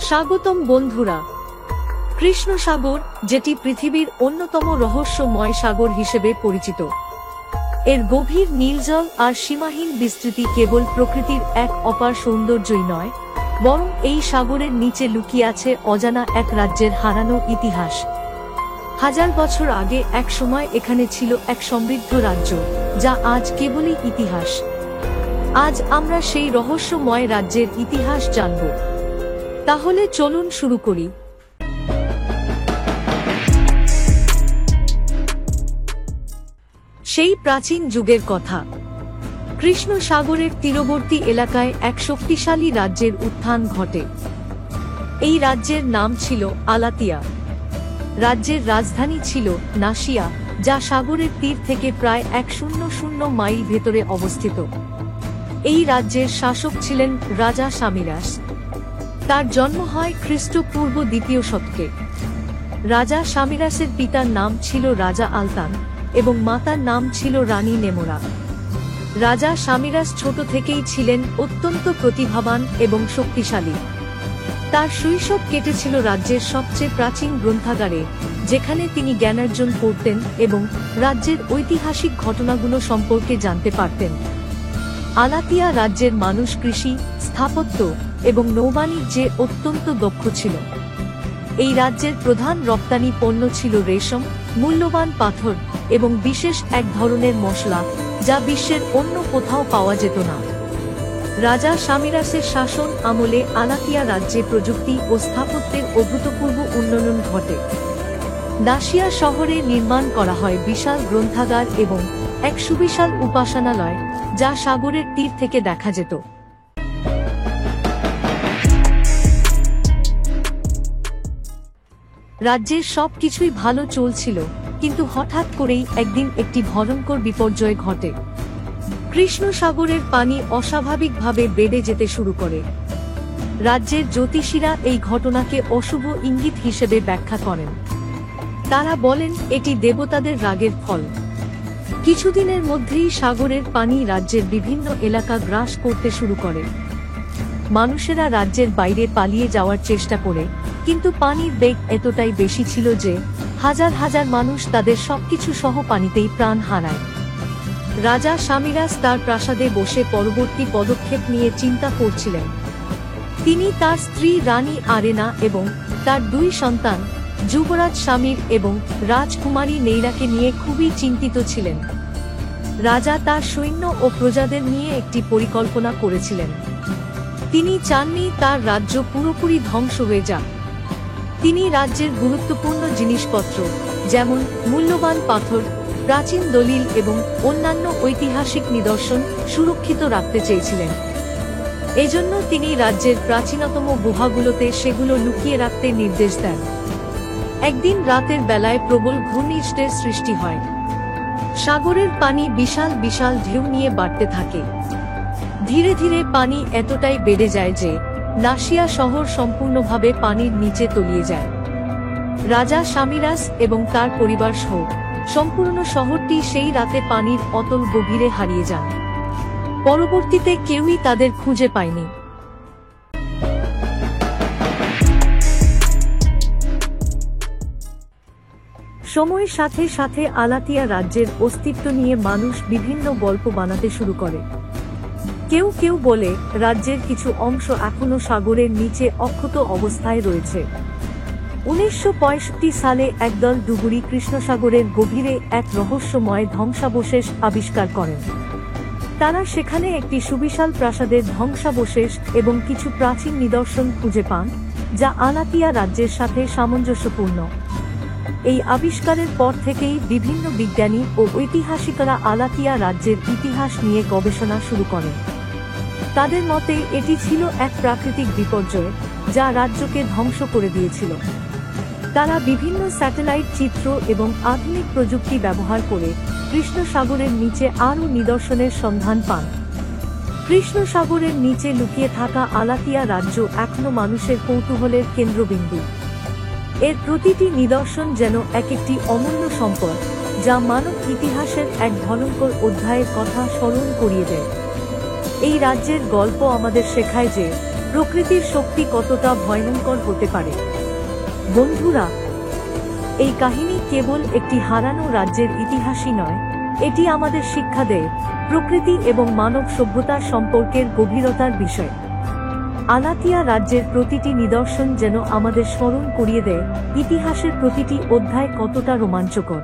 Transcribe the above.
স্বাগতম বন্ধুরা। কৃষ্ণ সাগর, যেটি পৃথিবীর অন্যতম রহস্যময় সাগর হিসেবে পরিচিত, এর গভীর নীলজল আর সীমাহীন বিস্তৃতি কেবল প্রকৃতির এক অপার সৌন্দর্যই নয়, বরং এই সাগরের নিচে লুকিয়ে আছে অজানা এক রাজ্যের হারানো ইতিহাস। হাজার বছর আগে এক সময় এখানে ছিল এক সমৃদ্ধ রাজ্য, যা আজ কেবলই ইতিহাস। আজ আমরা সেই রহস্যময় রাজ্যের ইতিহাস জানব। তাহলে চলুন শুরু করি। সেই প্রাচীন যুগের কথা। কৃষ্ণ সাগরের তীরবর্তী এলাকায় এক শক্তিশালী রাজ্যের উত্থান ঘটে। এই রাজ্যের নাম ছিল আলাতিয়া। রাজ্যের রাজধানী ছিল নাসিয়া, যা সাগরের তীর থেকে প্রায় 100 মাইল ভেতরে অবস্থিত। এই রাজ্যের শাসক ছিলেন রাজা সামিরাস। তার জন্ম হয় খ্রিস্টপূর্ব 2য় শতকে। রাজা সামিরাসের পিতার নাম ছিল রাজা আলতান এবং মাতার নাম ছিল রানী নেমোরা। রাজা সামিরাস ছোট থেকেই ছিলেন অত্যন্ত প্রতিভাবান এবং শক্তিশালী। তার শৈশব কেটেছিল রাজ্যের সবচেয়ে প্রাচীন গ্রন্থাগারে, যেখানে তিনি জ্ঞানার্জন করতেন এবং রাজ্যের ঐতিহাসিক ঘটনাগুলো সম্পর্কে জানতে পারতেন। আলাতিয়া রাজ্যের মানুষ কৃষি, স্থাপত্য এবং নৌবাণিজ্যে অত্যন্ত দক্ষ ছিল। এই রাজ্যের প্রধান রপ্তানি পণ্য ছিল রেশম, মূল্যবান পাথর এবং বিশেষ এক ধরনের মশলা, যা বিশ্বের অন্য কোথাও পাওয়া যেত না। রাজা সামিরাসের শাসন আমলে আলাতিয়া রাজ্যে প্রযুক্তি ও স্থাপত্যের অভূতপূর্ব উন্নয়ন ঘটে। নাসিয়া শহরে নির্মাণ করা হয় বিশাল গ্রন্থাগার এবং এক সুবিশাল উপাসনালয়, যা সাগরের তীর থেকে দেখা যেত। রাজ্যের সবকিছুই ভালো চলছিল, কিন্তু হঠাৎ করেই একদিন একটি ভয়ঙ্কর বিপর্যয় ঘটে। কৃষ্ণ সাগরের পানি অস্বাভাবিকভাবে বেড়ে যেতে শুরু করে। রাজ্যের জ্যোতিষীরা এই ঘটনাকে অশুভ ইঙ্গিত হিসেবে ব্যাখ্যা করেন। তারা বলেন এটি দেবতাদের রাগের ফল। কিছুদিনের মধ্যেই সাগরের পানি রাজ্যের বিভিন্ন এলাকা গ্রাস করতে শুরু করে। মানুষেরা রাজ্যের বাইরে পালিয়ে যাওয়ার চেষ্টা করে, কিন্তু পানির বেগ এতটাই বেশি ছিল যে হাজার হাজার মানুষ তাদের সবকিছু সহ পানিতেই প্রাণ হারায়। রাজা সামিরাস তার প্রাসাদে বসে পরবর্তী পদক্ষেপ নিয়ে চিন্তা করছিলেন। তিনি তার স্ত্রী রানী আরেনা এবং তার 2 সন্তান, যুবরাজ সামির এবং রাজকুমারী নেইরাকে নিয়ে খুবই চিন্তিত ছিলেন। রাজা তার সৈন্য ও প্রজাদের নিয়ে একটি পরিকল্পনা করেছিলেন। তিনি চাননি তার রাজ্য পুরোপুরি ধ্বংস হয়ে যাক। তিনি রাজ্যের গুরুত্বপূর্ণ জিনিসপত্র, যেমন মূল্যবান পাথর, প্রাচীন দলিল এবং অন্যান্য ঐতিহাসিক নিদর্শন সুরক্ষিত রাখতে চেয়েছিলেন। এজন্য তিনি রাজ্যের প্রাচীনতম গুহাগুলোতে সেগুলো লুকিয়ে রাখতে নির্দেশ দেন। একদিন রাতের বেলায় প্রবল ঘূর্ণিঝড়ের সৃষ্টি হয়। সাগরের পানি বিশাল বিশাল ঢেউ নিয়ে বাড়তে থাকে। ধীরে ধীরে পানি এতটাই বেড়ে যায় যে নাসিয়া শহর সম্পূর্ণভাবে পানির নিচে তলিয়ে যায়। রাজা সামিরাস এবং তার পরিবার সহ সম্পূর্ণ শহরটি সেই রাতে পানির অতল গভীরে হারিয়ে যান। পরবর্তীতে কেউই তাদের খুঁজে পায়নি। সময়ের সাথে সাথে আলাতিয়া রাজ্যের অস্তিত্ব নিয়ে মানুষ বিভিন্ন গল্প বানাতে শুরু করে। কেউ কেউ বলে রাজ্যের কিছু অংশ এখনো সাগরের নিচে অক্ষত অবস্থায় রয়েছে। 1965 সালে একদল ডুবুরি কৃষ্ণসাগরের গভীরে এক রহস্যময় ধ্বংসাবশেষ আবিষ্কার করেন। তারা সেখানে একটি সুবিশাল প্রাসাদের ধ্বংসাবশেষ এবং কিছু প্রাচীন নিদর্শন খুঁজে পান, যা আলাতিয়া রাজ্যের সাথে সামঞ্জস্যপূর্ণ। এই আবিষ্কারের পর থেকেই বিভিন্ন বিজ্ঞানী ও ঐতিহাসিকরা আলাতিয়া রাজ্যের ইতিহাস নিয়ে গবেষণা শুরু করেন। তাদের মতে এটি ছিল এক প্রাকৃতিক বিপর্যয়, যা রাজ্যকে ধ্বংস করে দিয়েছিল। তারা বিভিন্ন স্যাটেলাইট চিত্র এবং আধুনিক প্রযুক্তি ব্যবহার করে কৃষ্ণ সাগরের নিচে আরও নিদর্শনের সন্ধান পান। কৃষ্ণ সাগরের নিচে লুকিয়ে থাকা আলাতিয়া রাজ্য এখনো মানুষের কৌতূহলের কেন্দ্রবিন্দু। এর প্রতিটি নিদর্শন যেন এক একটি অমূল্য সম্পদ, যা মানব ইতিহাসের এক ভয়ঙ্কর অধ্যায়ের কথা স্মরণ করিয়ে দেয়। এই রাজ্যের গল্প আমাদের শেখায় যে প্রকৃতির শক্তি কতটা ভয়ঙ্কর হতে পারে। বন্ধুরা, এই কাহিনী কেবল একটি হারানো রাজ্যের ইতিহাসই নয়, এটি আমাদের শিক্ষা দেয় প্রকৃতি এবং মানব সভ্যতার সম্পর্কের গভীরতার বিষয়। আলাতিয়া রাজ্যের প্রতিটি নিদর্শন যেন আমাদের স্মরণ করিয়ে দেয় ইতিহাসের প্রতিটি অধ্যায় কতটা রোমাঞ্চকর।